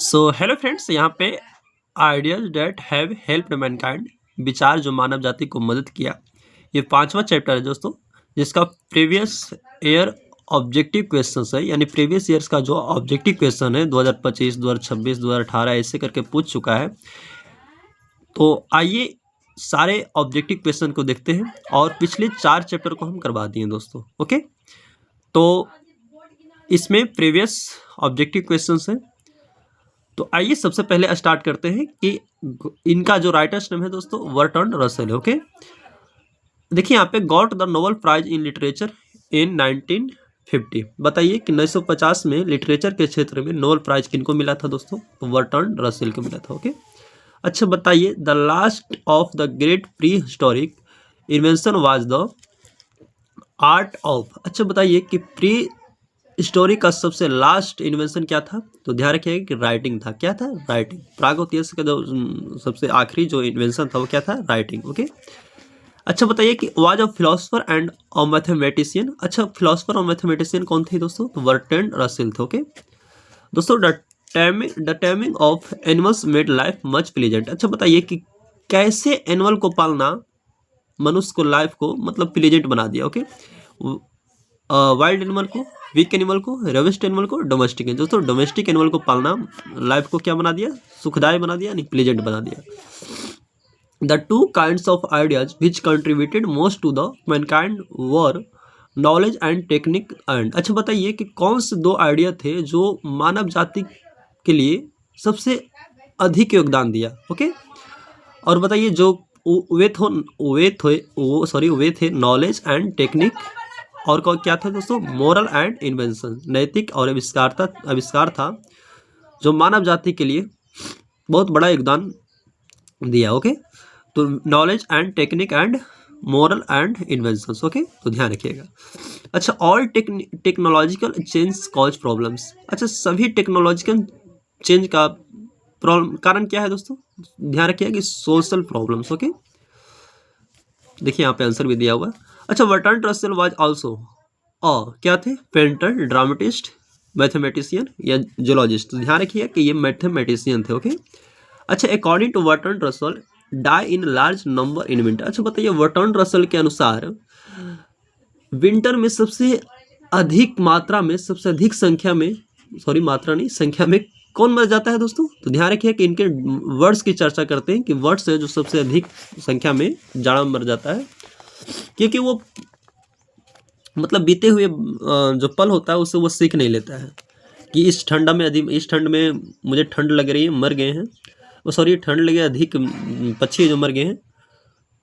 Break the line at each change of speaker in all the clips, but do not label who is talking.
So hello friends, यहाँ पे ideas that have helped mankind, विचार जो मानव जाति को मदद किया। ये 5वां चैप्टर है दोस्तों, जिसका प्रीवियस ईयर ऑब्जेक्टिव क्वेश्चन है, यानी प्रीवियस ईयर्स का जो ऑब्जेक्टिव क्वेश्चन है 2025, 2026, 2018 ऐसे करके पूछ चुका है। तो आइए सारे ऑब्जेक्टिव क्वेश्चन को देखते हैं और पिछले 4 चैप्टर को हम करवा दिए दोस्तों। ओके, तो इसमें प्रीवियस ऑब्जेक्टिव क्वेश्चन है। तो आइए सबसे पहले स्टार्ट करते हैं कि इनका जो राइटर्स नेम है दोस्तों बर्ट्रैंड रसेल है। ओके, देखिए यहाँ पे got the Nobel prize in literature in 1950। बताइए कि 1950 में लिटरेचर के क्षेत्र में नोबेल प्राइज किनको मिला था दोस्तों? तो बर्ट्रैंड रसेल को मिला था। ओके, अच्छा बताइए the last of the great pre historic invention was the art of. अच्छा बताइए कि प्री स्टोरी का सबसे लास्ट इन्वेंशन क्या था? तो ध्यान रखिएगा कि राइटिंग था। क्या था? राइटिंग। प्रागैतिहासिक का जो सबसे आखिरी जो इन्वेंशन था वो क्या था? राइटिंग। ओके, अच्छा बताइए कि was a philosopher and a mathematician. अच्छा, फिलोसफर और मैथमेटिशियन कौन थे दोस्तों? तो बर्ट्रैंड रसेल थे। ओके दोस्तों, the taming of animals made life much pleasant. अच्छा बताइए कि कैसे एनिमल को पालना मनुष्य को लाइफ को मतलब प्लीजेंट बना दिया। ओके, वाइल्ड एनिमल को, वीक एनिमल को, रेविस्ट एनिमल को, डोमेस्टिक एनिमल। दोस्तों डोमेस्टिक एनिमल को पालना लाइफ को क्या बना दिया? सुखदायी बना दिया, यानी प्लेजेंट बना दिया। The two kinds of ideas which contributed most to the mankind were knowledge and technique and. अच्छा बताइए कि कौन से दो आइडिया थे जो मानव जाति के लिए सबसे अधिक योगदान दिया। ओके, और बताइए जो वे थे नॉलेज एंड टेक्निक, और क्या था दोस्तों? मोरल एंड इन्वेंशन, नैतिक और आविष्कार था जो मानव जाति के लिए बहुत बड़ा योगदान दिया। ओके, तो knowledge and technique and moral and invention. Okay, तो ध्यान रखिएगा। अच्छा, all technological change cause problems. अच्छा, सभी टेक्नोलॉजिकल चेंज का प्रॉब्लम कारण क्या है दोस्तों? ध्यान रखिएगा कि सोशल प्रॉब्लम्स। ओके, देखिए यहाँ पे आंसर भी दिया हुआ है। अच्छा, बर्ट्रैंड रसेल वाज आल्सो क्या थे? पेंटर, ड्रामेटिस्ट, मैथमेटिशियन या जूलॉजिस्ट। तो ध्यान रखिए कि ये मैथमेटिशियन थे। ओके, अच्छा according to Bertrand Russell die in large number in winter. अच्छा बताइए बर्ट्रैंड रसेल के अनुसार विंटर में सबसे अधिक मात्रा में, सबसे अधिक संख्या में, सॉरी मात्रा नहीं संख्या में कौन मर जाता है दोस्तों? तो ध्यान रखिए कि इनके वर्ड्स की चर्चा करते हैं कि वर्ड्स है जो सबसे अधिक संख्या में जाड़ा मर जाता है, क्योंकि वो मतलब बीते हुए जो पल होता है उससे वो सीख नहीं लेता है कि इस ठंड में मुझे ठंड लग रही है, मर गए हैं वो, सॉरी ठंड लगे, अधिक पक्षी जो मर गए हैं,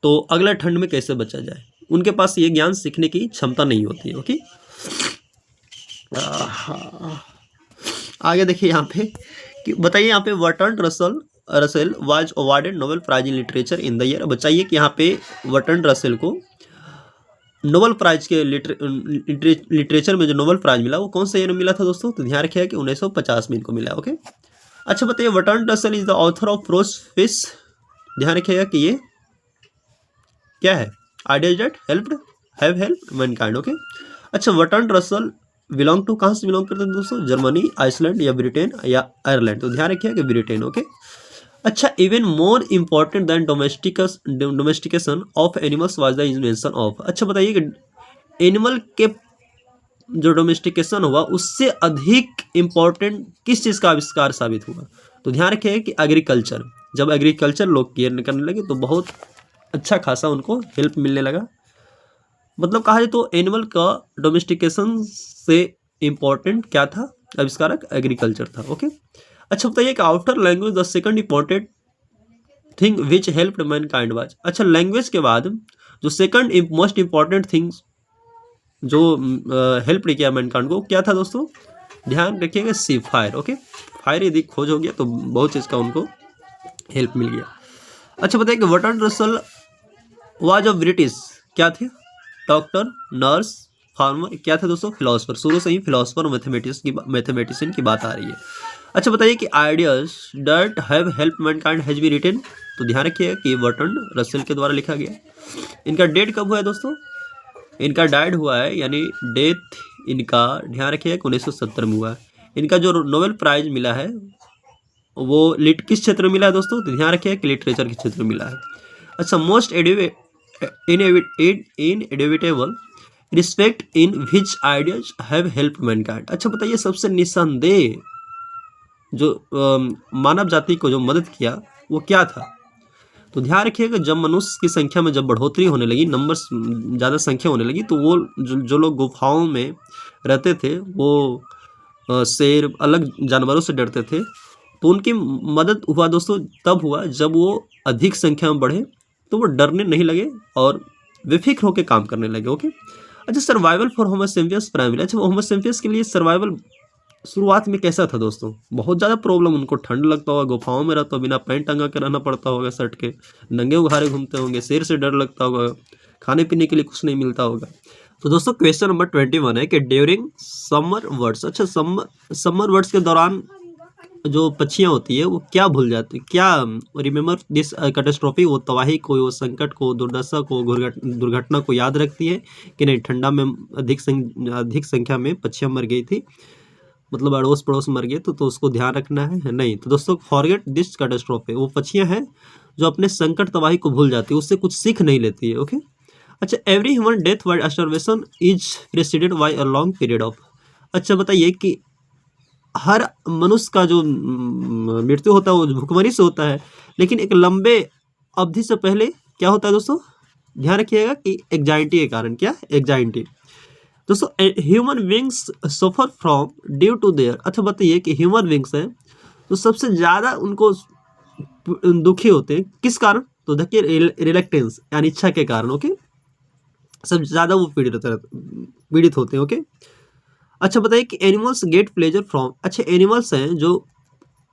तो अगला ठंड में कैसे बचा जाए। उनके पास ये ज्ञान सीखने की क्षमता नहीं होती है। ओके, आगे देखिए यहाँ पे कि बताइए यहाँ पे Bertrand Russell was awarded Nobel prize in literature in the year. बताइए कि यहाँ पे बर्ट्रैंड रसेल को नोबेल प्राइज के लिटरेचर में जो नोबेल प्राइज मिला वो कौन से ईयर में मिला था दोस्तों? तो ध्यान रखिएगा कि 1950 में इनको मिला। ओके, अच्छा बताइए Bertrand Russell is the author of pros fish. ध्यान रखिएगा कि ये क्या है? Ideas that have helped Mankind. Okay, अच्छा बर्ट्रैंड रसेल बिलोंग टू, कहाँ से बिलोंग करते हैं दोस्तों? जर्मनी, आइसलैंड या ब्रिटेन या आयरलैंड। तो ध्यान रखिएगा कि ब्रिटेन। ओके, अच्छा even more important than domestication of animals was the invention of. अच्छा बताइए कि एनिमल के जो डोमेस्टिकेशन हुआ उससे अधिक इम्पॉर्टेंट किस चीज़ का आविष्कार साबित हुआ? तो ध्यान रखिए कि एग्रीकल्चर। जब एग्रीकल्चर लोग केयर करने लगे तो बहुत अच्छा खासा उनको हेल्प मिलने लगा। मतलब कहा जाए तो एनिमल का डोमेस्टिकेशन से इम्पॉर्टेंट क्या था? आविष्कारक एग्रीकल्चर था। ओके, अच्छा बताइए कि after language the second important thing which helped Mankind was. अच्छा लैंग्वेज के बाद जो सेकंड मोस्ट इंपॉर्टेंट थिंग्स जो हेल्प किया मैनकाइंड को, क्या था दोस्तों? ध्यान रखिएगा सी फायर। ओके, फायर यदि खोज हो गया तो बहुत चीज़ का उनको हेल्प मिल गया। अच्छा बताइए कि Bertrand Russell was a British, क्या थे? डॉक्टर, नर्स, फार्मर, क्या थे दोस्तों? फिलोसफर। शुरू से ही फिलोसफर और मैथमेटिशियन की बात आ रही है। अच्छा बताइए कि ideas that have help mankind has be written. तो ध्यान रखिए कि बर्ट्रैंड रसेल के द्वारा लिखा गया। इनका डेट कब हुआ है दोस्तों? इनका डाइड हुआ है, यानी डेथ इनका ध्यान रखिए 1970 में हुआ है। इनका जो नोबेल प्राइज मिला है वो लिट किस क्षेत्र में मिला है दोस्तों? तो ध्यान रखिए कि लिटरेचर के क्षेत्र में मिला है। अच्छा, most inevitable respect in which ideas have help Mankind. अच्छा बताइए, सबसे निस्संदेह जो मानव जाति को जो मदद किया वो क्या था? तो ध्यान रखिएगा, जब मनुष्य की संख्या में जब बढ़ोतरी होने लगी, नंबर्स ज़्यादा संख्या होने लगी, तो वो जो लोग गुफाओं में रहते थे वो शेर अलग जानवरों से डरते थे, तो उनकी मदद हुआ दोस्तों तब हुआ जब वो अधिक संख्या में बढ़े, तो वो डरने नहीं लगे और बेफिक्र होकर काम करने लगे। ओके। अच्छा, survival for homo sapiens primary. अच्छा, होमो सेपियंस के लिए सर्वाइवल शुरुआत में कैसा था दोस्तों? बहुत ज़्यादा प्रॉब्लम, उनको ठंड लगता होगा, गुफाओं में रहता, बिना पैंट टंगा के रहना पड़ता होगा, शर्ट के, नंगे उघारे घूमते होंगे, शेर से डर लगता होगा, खाने पीने के लिए कुछ नहीं मिलता होगा। तो दोस्तों क्वेश्चन नंबर 21 है कि ड्यूरिंग समर वर्ड्स। अच्छा, समर वर्ड्स के दौरान जो पक्षियाँ होती है वो क्या भूल जाती, क्या रिमेम्बर दिस कैटास्ट्रॉफी, वो तबाही को, वो संकट को, दुर्दशा को, दुर्घटना को याद रखती है कि नहीं? ठंडा में अधिक संख्या में पक्षियाँ मर गई थी, मतलब अड़ोस पड़ोस मर गए, तो उसको ध्यान रखना है नहीं। तो दोस्तों फॉरगेट दिस कैटास्ट्रॉफी, वो पक्षियाँ हैं जो अपने संकट तबाही को भूल जाती है, उससे कुछ सीख नहीं लेती है। ओके। अच्छा, every human death by starvation is preceded by a long period of. अच्छा बताइए कि हर मनुष्य का जो मृत्यु होता है वो भुखमरी से होता है, लेकिन एक लंबे अवधि से पहले क्या होता है दोस्तों? ध्यान रखिएगा कि एंजाइटी के कारण। क्या? एंजाइटी। दोस्तों human beings suffer from due to their. अच्छा बताइए कि ह्यूमन बींग्स हैं तो सबसे ज़्यादा उनको दुखी होते हैं किस कारण? तो देखिए रिलेक्टेंस यानी इच्छा के कारण। ओके, सबसे ज़्यादा वो पीड़ित होते हैं। ओके। अच्छा बताइए कि एनिमल्स गेट प्लेजर फ्रॉम। अच्छा, एनिमल्स हैं जो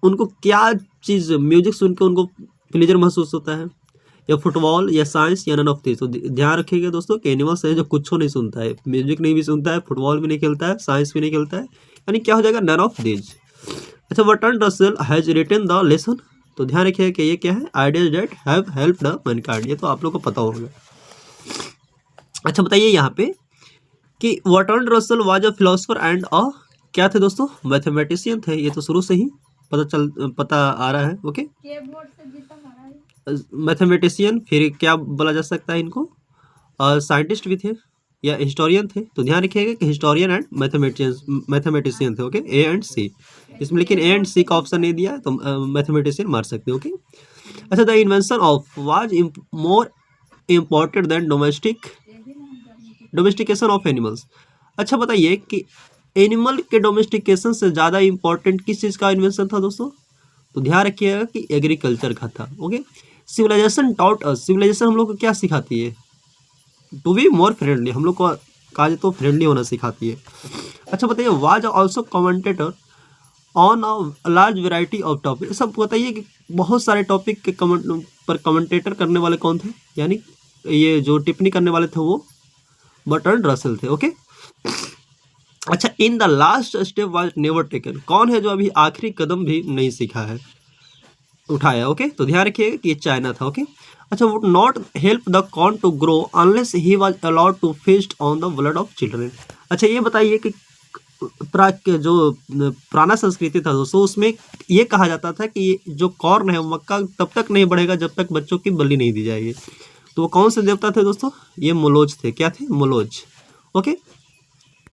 उनको क्या चीज़, म्यूजिक सुन के उनको प्लेजर महसूस होता है, या फुटबॉल, या साइंस, या नन ऑफ दिस। तो ध्यान रखिएगा दोस्तों कि एनिमल्स है जो कुछ नहीं सुनता है, म्यूजिक नहीं भी सुनता है, फुटबॉल भी नहीं खेलता है, साइंस भी नहीं खेलता है, यानी क्या हो जाएगा? None of this. अच्छा, Bertrand Russell has written the lesson. तो ध्यान रखिएगा कि ये क्या है? Ideas that have helped the mankind. ये तो आप लोग को पता होगा। अच्छा बताइए यहाँ पे कि Bertrand Russell was a philosopher and अ क्या थे दोस्तों? मैथमेटिशियन थे। ये तो शुरू से ही पता आ रहा है। ओके, मैथमेटिशियन, फिर क्या बोला जा सकता है इनको? साइंटिस्ट भी थे या हिस्टोरियन थे। तो ध्यान रखिएगा कि हिस्टोरियन एंड मैथमेटिशियन थे। ओके, ए एंड सी इसमें, लेकिन ए एंड सी का ऑप्शन नहीं दिया तो मैथमेटिशियन मार सकते हैं। ओके। अच्छा, the invention of was more important then domestication of animals. अच्छा बताइए कि एनिमल के डोमेस्टिकेशन से ज़्यादा इम्पोर्टेंट किस चीज़ का इन्वेंशन था दोस्तों? तो ध्यान रखिएगा कि एग्रीकल्चर का था। Okay. Civilisation taught us. Civilisation हम लोग को क्या सिखाती है? To be more friendly. हम लोग को कहा जाए तो फ्रेंडली होना सिखाती है। अच्छा बताइए, was also commentator on a large variety of topic. सब बताइए कि बहुत सारे टॉपिक के कमेंटेटर करने वाले कौन थे? यानी ये जो टिप्पणी करने वाले थे वो बर्ट्रैंड रसेल थे। ओके। अच्छा, in the last step was never taken. कौन है जो अभी आखिरी कदम भी नहीं सीखा है, उठाया? ओके। तो ध्यान रखिएगा कि ये चाइना था। ओके। अच्छा, would not help the corn to grow unless he was allowed to feast on the blood of children. अच्छा, ये बताइए कि जो पुराना संस्कृति था दोस्तों, उसमें ये कहा जाता था कि जो कॉर्न है मक्का तब तक नहीं बढ़ेगा जब तक बच्चों की बलि नहीं दी जाएगी। तो वो कौन से देवता थे दोस्तों? ये मोलोज थे। क्या थे? मोलोज। ओके।